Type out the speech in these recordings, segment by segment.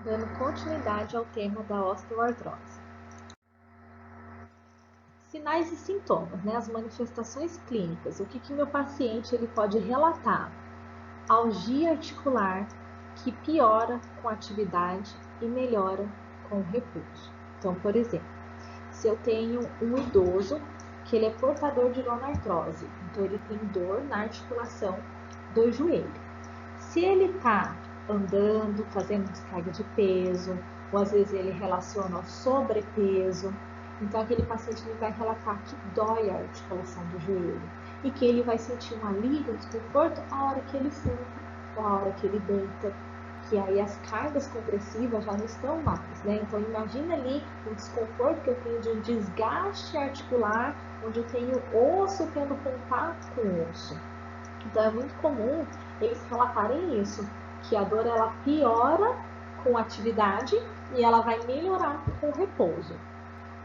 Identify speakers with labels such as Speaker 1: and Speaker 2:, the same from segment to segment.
Speaker 1: dando continuidade ao tema da osteoartrose. Sinais e sintomas, né? As manifestações clínicas. O que meu paciente ele pode relatar? Algia articular que piora com a atividade e melhora com o repouso. Então, por exemplo, se eu tenho um idoso que ele é portador de gonartrose, então ele tem dor na articulação do joelho. Se ele está andando, fazendo descarga de peso, ou às vezes ele relaciona ao sobrepeso, então aquele paciente ele vai relatar que dói a articulação do joelho e que ele vai sentir um alívio, um desconforto a hora que ele senta ou a hora que ele deita, que aí as cargas compressivas já não estão mais, né? Então imagina ali o desconforto que eu tenho de um desgaste articular, onde eu tenho osso tendo contato com o osso. Então é muito comum eles relatarem isso, que a dor ela piora com a atividade e ela vai melhorar com o repouso.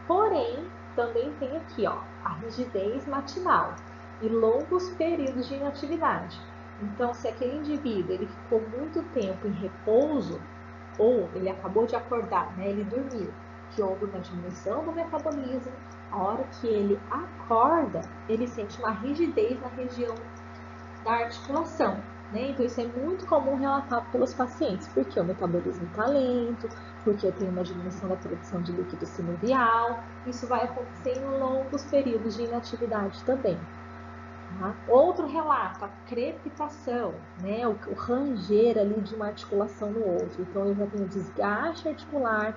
Speaker 1: Porém, também tem aqui, ó, a rigidez matinal e longos períodos de inatividade. Então, se aquele indivíduo ele ficou muito tempo em repouso, ou ele acabou de acordar, né, ele dormiu, que houve uma diminuição do metabolismo, a hora que ele acorda, ele sente uma rigidez na região da articulação, né? Então, isso é muito comum relatado pelos pacientes, porque o metabolismo está lento, porque eu tenho uma diminuição da produção de líquido sinovial, isso vai acontecer em longos períodos de inatividade também. Tá? Outro relato, a crepitação, né? O ranger ali de uma articulação no outro. Então, eu já tenho desgaste articular,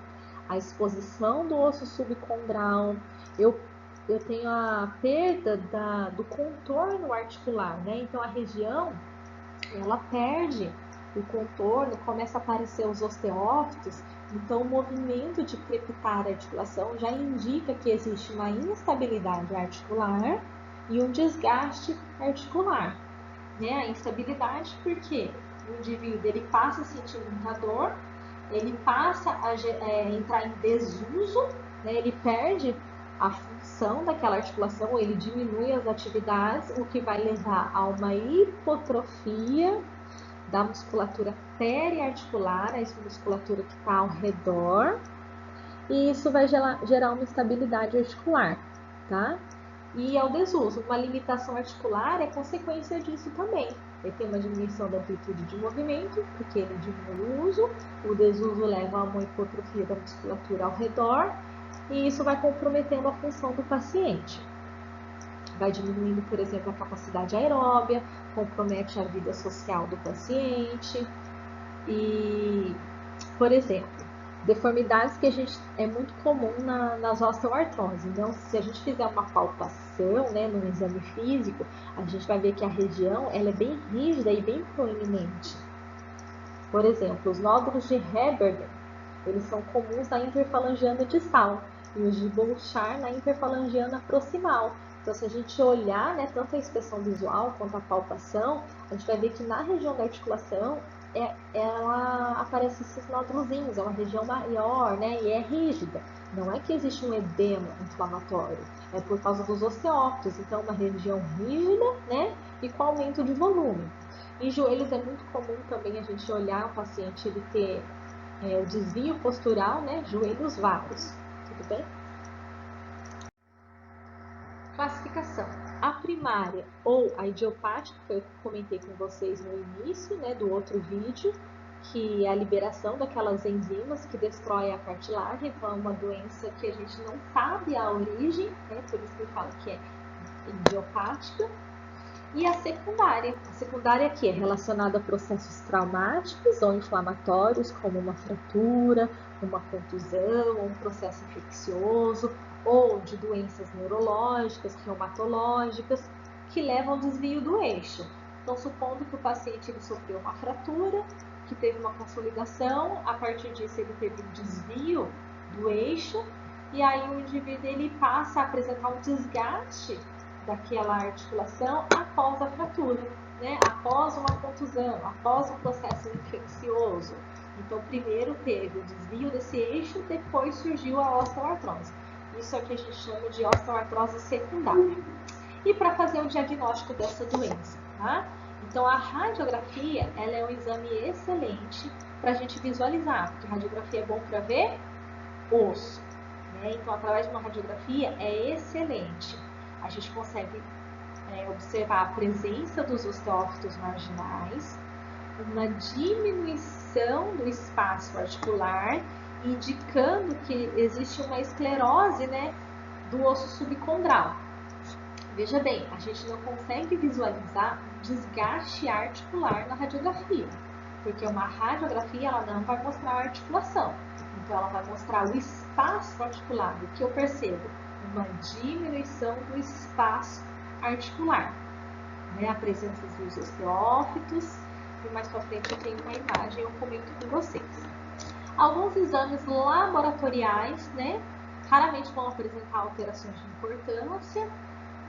Speaker 1: a exposição do osso subcondral, eu tenho a perda do contorno articular, né? Então, a região, ela perde o contorno, começa a aparecer os osteófitos, então o movimento de crepitar a articulação já indica que existe uma instabilidade articular e um desgaste articular, né? A instabilidade porque o indivíduo ele passa a sentir muita dor, ele passa a entrar em desuso, né? Ele perde a função daquela articulação, ele diminui as atividades, o que vai levar a uma hipotrofia da musculatura periarticular, a musculatura que está ao redor, e isso vai gerar uma instabilidade articular, tá? E ao desuso, uma limitação articular é consequência disso também. Ele tem uma diminuição da amplitude de movimento, porque ele diminui o uso, o desuso leva a uma hipotrofia da musculatura ao redor, e isso vai comprometendo a função do paciente. Vai diminuindo, por exemplo, a capacidade aeróbia, compromete a vida social do paciente. E, por exemplo, deformidades que é muito comum nas osteoartroses. Então, se a gente fizer uma palpação, né, num exame físico, a gente vai ver que a região ela é bem rígida e bem proeminente. Por exemplo, os nódulos de Heberden, eles são comuns na interfalangiana distal e os de Bouchard na interfalangiana proximal. Então, se a gente olhar, né, tanto a inspeção visual quanto a palpação, a gente vai ver que na região da articulação ela aparece esses nódulozinhos, é uma região maior, né, e é rígida. Não é que existe um edema inflamatório, é por causa dos osteófitos. Então, uma região rígida, né, e com aumento de volume. Em joelhos é muito comum também a gente olhar o paciente ele ter o desvio postural, né, joelhos vários. Tudo bem? Classificação. A primária ou a idiopática, foi o que eu comentei com vocês no início, né, do outro vídeo, que é a liberação daquelas enzimas que destroem a cartilagem. Então, é uma doença que a gente não sabe a origem, né, por isso que eu falo que é idiopática. E a secundária que é relacionada a processos traumáticos ou inflamatórios, como uma fratura, uma contusão, um processo infeccioso, ou de doenças neurológicas, reumatológicas, que levam ao desvio do eixo. Então, supondo que o paciente ele sofreu uma fratura, que teve uma consolidação, a partir disso ele teve um desvio do eixo, e aí o indivíduo ele passa a apresentar um desgaste daquela articulação após a fratura, né? Após uma contusão, após um processo infeccioso. Então, primeiro teve o desvio desse eixo, depois surgiu a osteoartrose. Isso é o que a gente chama de osteoartrose secundária. E para fazer o diagnóstico dessa doença, tá? Então, a radiografia ela é um exame excelente para a gente visualizar, porque radiografia é bom para ver osso, né? Então, através de uma radiografia é excelente. A gente consegue observar a presença dos osteófitos marginais, uma diminuição do espaço articular, indicando que existe uma esclerose, né, do osso subcondral. Veja bem, a gente não consegue visualizar desgaste articular na radiografia, porque uma radiografia ela não vai mostrar a articulação, então ela vai mostrar o espaço articular. O que eu percebo? Uma diminuição do espaço articular, né? A presença dos osteófitos, e mais para frente eu tenho uma imagem, eu comento com vocês. Alguns exames laboratoriais, né, raramente vão apresentar alterações de importância.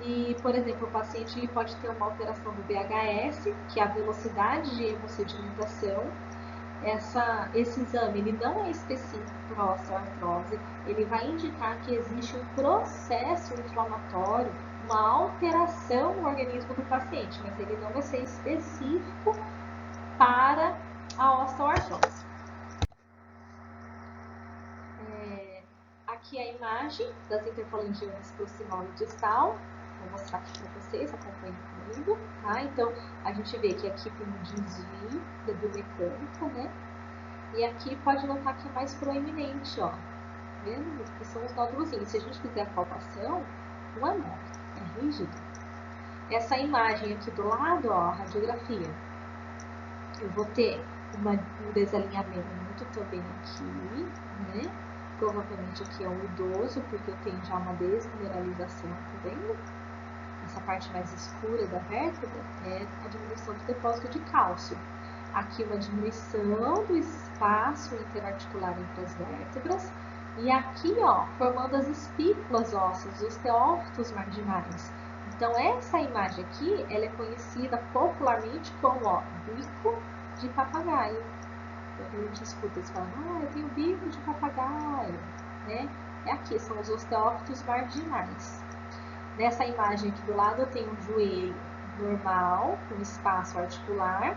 Speaker 1: E, por exemplo, o paciente pode ter uma alteração do VHS, que é a velocidade de hemossedimentação. Esse exame ele não é específico para a osteoartrose, ele vai indicar que existe um processo inflamatório, uma alteração no organismo do paciente, mas ele não vai ser específico para a osteoartrose. Aqui é a imagem das interfalangianas proximal e distal. Vou mostrar aqui para vocês, acompanhem comigo, tá? Então, a gente vê que aqui tem um desvio da biomecânica, né? E aqui pode notar que é mais proeminente, ó. Tá vendo? Que são os nódulozinhos. Se a gente fizer a palpação, não é mole, é rígido. Essa imagem aqui do lado, ó, a radiografia. Eu vou ter um desalinhamento também aqui, né? Provavelmente aqui é um idoso, porque eu tenho já uma desmineralização, tá vendo? Essa parte mais escura da vértebra é a diminuição do depósito de cálcio. Aqui uma diminuição do espaço interarticular entre as vértebras. E aqui, ó, formando as espículas ósseas, os osteófitos marginais. Então, essa imagem aqui, ela é conhecida popularmente como, ó, bico de papagaio. Então, a gente escuta eles falando, eu tenho bico de papagaio, né? É aqui, são os osteófitos marginais. Nessa imagem aqui do lado, eu tenho um joelho normal, com espaço articular.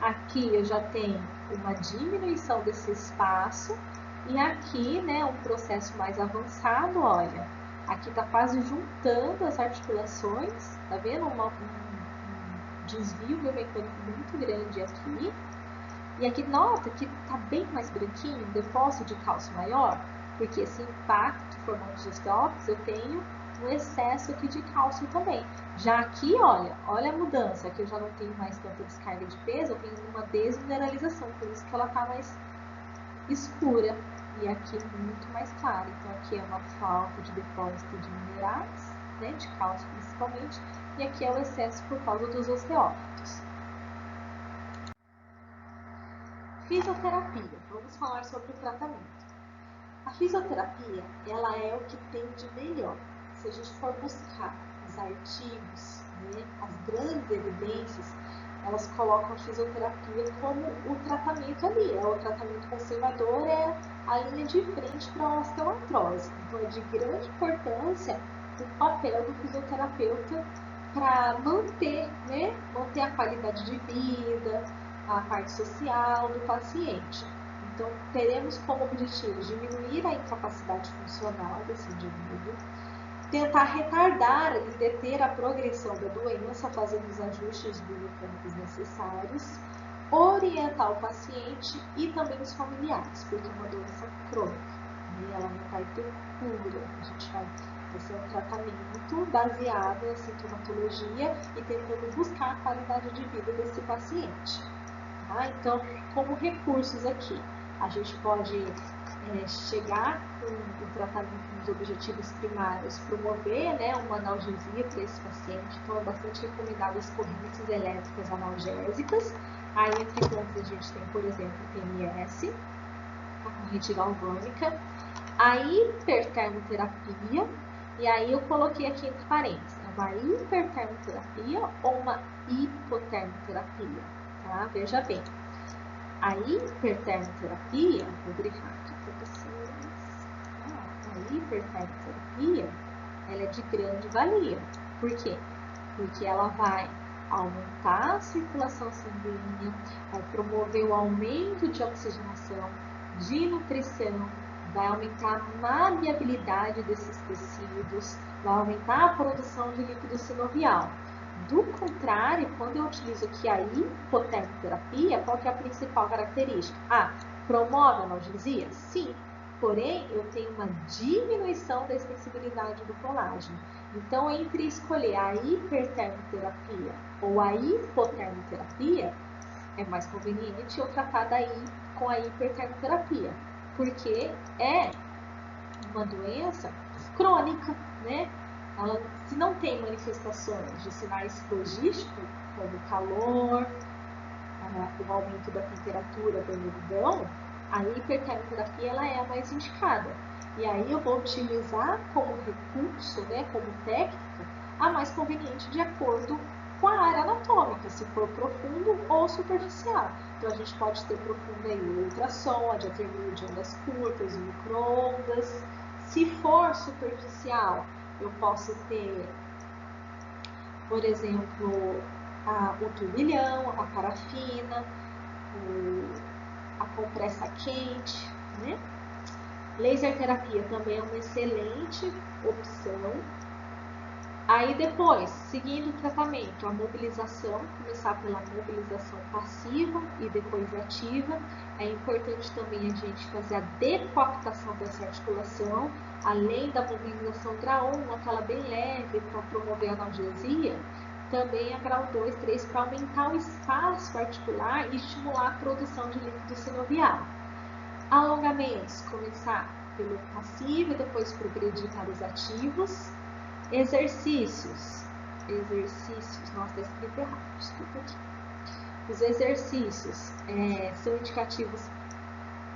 Speaker 1: Aqui eu já tenho uma diminuição desse espaço. E aqui, né, um processo mais avançado, olha. Aqui tá quase juntando as articulações, tá vendo? Um desvio biomecânico muito grande aqui. E aqui nota que tá bem mais branquinho, um depósito de cálcio maior, porque esse impacto formando os osteófitos, eu tenho um excesso aqui de cálcio também. Já aqui, olha a mudança, aqui eu já não tenho mais tanta descarga de peso, eu tenho uma desmineralização, por isso que ela tá mais escura. E aqui muito mais clara. Então aqui é uma falta de depósito de minerais, né, de cálcio principalmente, e aqui é o excesso por causa dos osteófitos. Fisioterapia. Vamos falar sobre o tratamento. A fisioterapia, ela é o que tem de melhor. Se a gente for buscar os artigos, né, as grandes evidências, elas colocam a fisioterapia como o tratamento ali. O tratamento conservador é a linha de frente para a osteoartrose. Então, é de grande importância o papel do fisioterapeuta para manter, né, manter a qualidade de vida, a parte social do paciente. Então, teremos como objetivo diminuir a incapacidade funcional desse indivíduo, tentar retardar e deter a progressão da doença, fazendo os ajustes biomecânicos necessários, orientar o paciente e também os familiares, porque é uma doença crônica, e ela não vai ter cura. A gente vai ser um tratamento baseado na sintomatologia e tentando buscar a qualidade de vida desse paciente. Tá? Então, como recursos aqui, a gente pode chegar com o tratamento nos objetivos primários, promover, né, uma analgesia para esse paciente. Então, é bastante recomendado as correntes elétricas analgésicas. Aí, entre tantas, a gente tem, por exemplo, o TMS, a corrente galvânica, a hipertermoterapia, e aí eu coloquei aqui entre parênteses, é uma hipertermoterapia ou uma hipotermoterapia, tá? Veja bem, a hipertermoterapia, vou grifar aqui para vocês, a hipertermoterapia, ela é de grande valia. Por quê? Porque ela vai aumentar a circulação sanguínea, vai promover o aumento de oxigenação, de nutrição, vai aumentar a maleabilidade desses tecidos, vai aumentar a produção de líquido sinovial. Do contrário, quando eu utilizo aqui a hipotermoterapia, qual que é a principal característica? Promove a analgesia? Sim. Porém, eu tenho uma diminuição da extensibilidade do colágeno. Então, entre escolher a hipertermoterapia ou a hipotermoterapia, é mais conveniente eu tratar daí com a hipertermoterapia, porque é uma doença crônica, né? Ela, se não tem manifestações de sinais logísticos, como calor, o aumento da temperatura da imunidão, a hipertermoterapia ela é a mais indicada. E aí eu vou utilizar como recurso, né, como técnica, a mais conveniente de acordo com a área anatômica, se for profundo ou superficial. Então a gente pode ter profundo aí o ultrassom, a diatermia de ondas curtas, o micro-ondas. Se for superficial, eu posso ter, por exemplo, o turbilhão, a parafina, a compressa quente, né? Laser terapia também é uma excelente opção. Aí depois, seguindo o tratamento, a mobilização, começar pela mobilização passiva e depois ativa. É importante também a gente fazer a decoaptação dessa articulação, além da mobilização grau 1, aquela bem leve para promover a analgesia, também a grau 2, 3 para aumentar o espaço articular e estimular a produção de líquido sinovial. Alongamentos, começar pelo passivo e depois progredir para os ativos. Exercícios, nossa, está escrito errado, desculpa aqui. Os exercícios são indicativos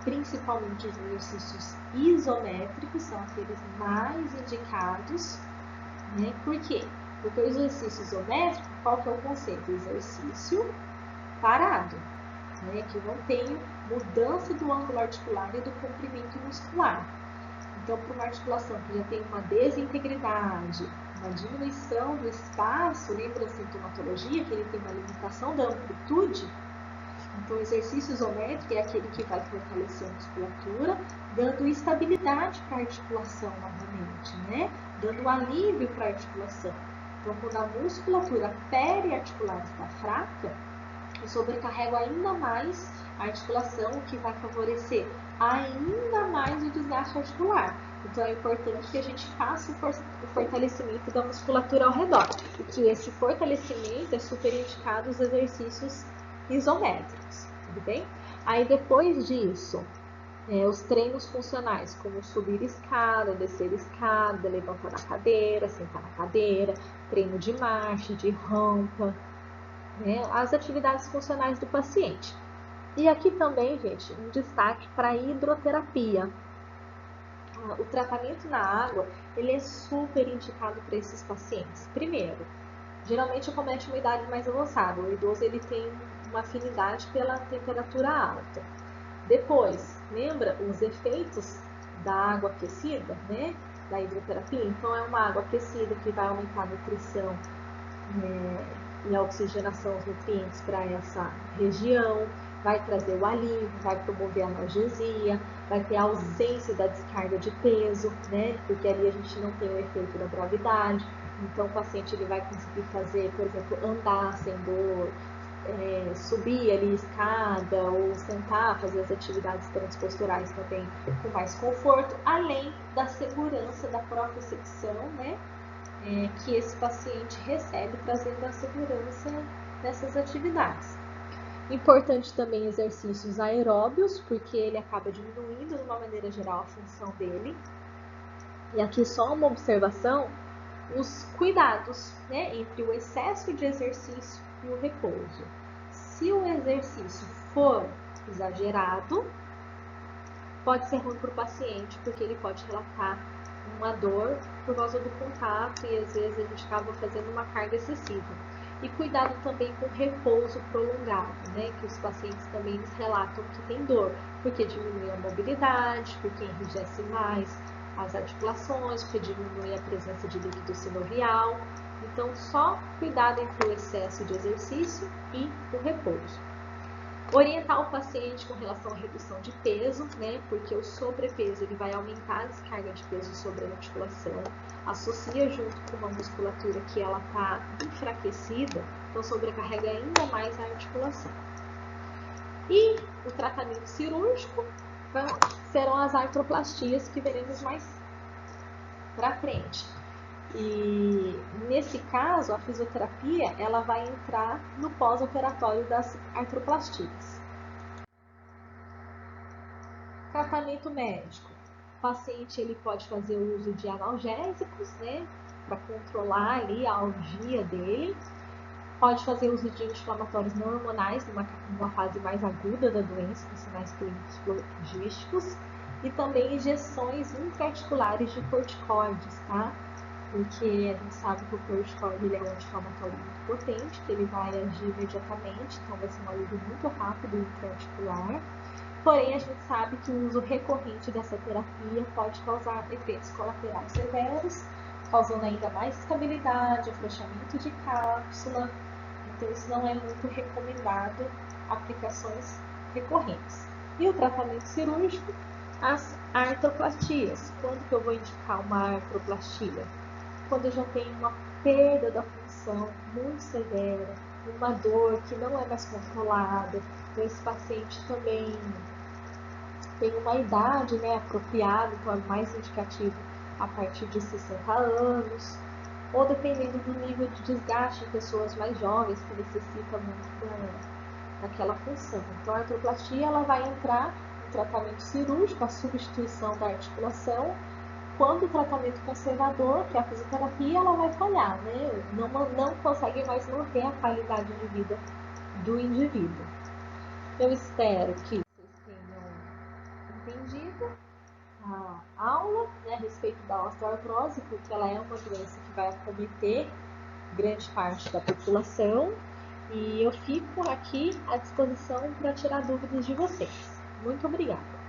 Speaker 1: principalmente os exercícios isométricos, são aqueles mais indicados, né? Por quê? Porque o exercício isométrico, qual que é o conceito? Exercício parado, né? Que não tem mudança do ângulo articular e do comprimento muscular. Então, para uma articulação que já tem uma desintegridade, uma diminuição do espaço, lembra a sintomatologia, que ele tem uma limitação da amplitude? Então, o exercício isométrico é aquele que vai fortalecer a musculatura, dando estabilidade para a articulação novamente, né? Dando alívio para a articulação. Então, quando a musculatura periarticular está fraca, eu sobrecarrego ainda mais a articulação, o que vai favorecer ainda mais o desgaste articular. Então, é importante que a gente faça o fortalecimento da musculatura ao redor. E que esse fortalecimento é super indicado os exercícios isométricos, tudo bem? Aí, depois disso, os treinos funcionais, como subir escada, descer escada, levantar na cadeira, sentar na cadeira, treino de marcha, de rampa, né? As atividades funcionais do paciente. E aqui também, gente, um destaque para a hidroterapia. O tratamento na água, ele é super indicado para esses pacientes. Primeiro, geralmente acomete uma idade mais avançada. O idoso ele tem uma afinidade pela temperatura alta. Depois, lembra os efeitos da água aquecida, né? Da hidroterapia? Então, é uma água aquecida que vai aumentar a nutrição e a oxigenação dos nutrientes para essa região, vai trazer o alívio, vai promover a analgesia, vai ter a ausência da descarga de peso, né? Porque ali a gente não tem o efeito da gravidade. Então, o paciente ele vai conseguir fazer, por exemplo, andar sem dor, subir ali escada ou sentar, fazer as atividades transposturais também com mais conforto, além da segurança da propriocepção, né? Que esse paciente recebe, trazendo a segurança dessas atividades. Importante também exercícios aeróbios, porque ele acaba diminuindo, de uma maneira geral, a função dele. E aqui só uma observação, os cuidados, né, entre o excesso de exercício e o repouso. Se o exercício for exagerado, pode ser ruim para o paciente, porque ele pode relatar uma dor por causa do contato e às vezes a gente acaba fazendo uma carga excessiva. E cuidado também com repouso prolongado, né? Que os pacientes também eles relatam que tem dor, porque diminui a mobilidade, porque enrijece mais as articulações, porque diminui a presença de líquido sinovial. Então, só cuidado entre o excesso de exercício e o repouso. Orientar o paciente com relação à redução de peso, né? Porque o sobrepeso ele vai aumentar a descarga de peso sobre a articulação, associa junto com uma musculatura que ela está enfraquecida, então sobrecarrega ainda mais a articulação. E o tratamento cirúrgico serão as artroplastias que veremos mais para frente. E nesse caso, a fisioterapia ela vai entrar no pós-operatório das artroplastias. Tratamento médico. O paciente ele pode fazer o uso de analgésicos, né, para controlar ali a algia dele. Pode fazer uso de anti-inflamatórios não hormonais numa fase mais aguda da doença, com sinais clínicos logísticos. E também injeções intraarticulares de corticoides, tá? Porque a gente sabe que o corticoide ele é um anti-inflamatório muito potente, que ele vai agir imediatamente, então vai ser um alívio muito rápido intraarticular. Porém, a gente sabe que o uso recorrente dessa terapia pode causar efeitos colaterais severos, causando ainda mais instabilidade, afrouxamento de cápsula. Então, isso não é muito recomendado aplicações recorrentes. E o tratamento cirúrgico, as artroplastias. Quando que eu vou indicar uma artroplastia? Quando eu já tenho uma perda da função muito severa, uma dor que não é mais controlada, então esse paciente também tem uma idade, né, apropriada, então é mais indicativo a partir de 60 anos, ou dependendo do nível de desgaste em pessoas mais jovens que necessitam muito daquela função. Então a artroplastia ela vai entrar no tratamento cirúrgico, a substituição da articulação, quando o tratamento conservador, que é a fisioterapia, ela vai falhar, né? Não consegue mais manter a qualidade de vida do indivíduo. Eu espero que vocês tenham entendido a aula, né, a respeito da osteoartrose, porque ela é uma doença que vai acometer grande parte da população. E eu fico aqui à disposição para tirar dúvidas de vocês. Muito obrigada!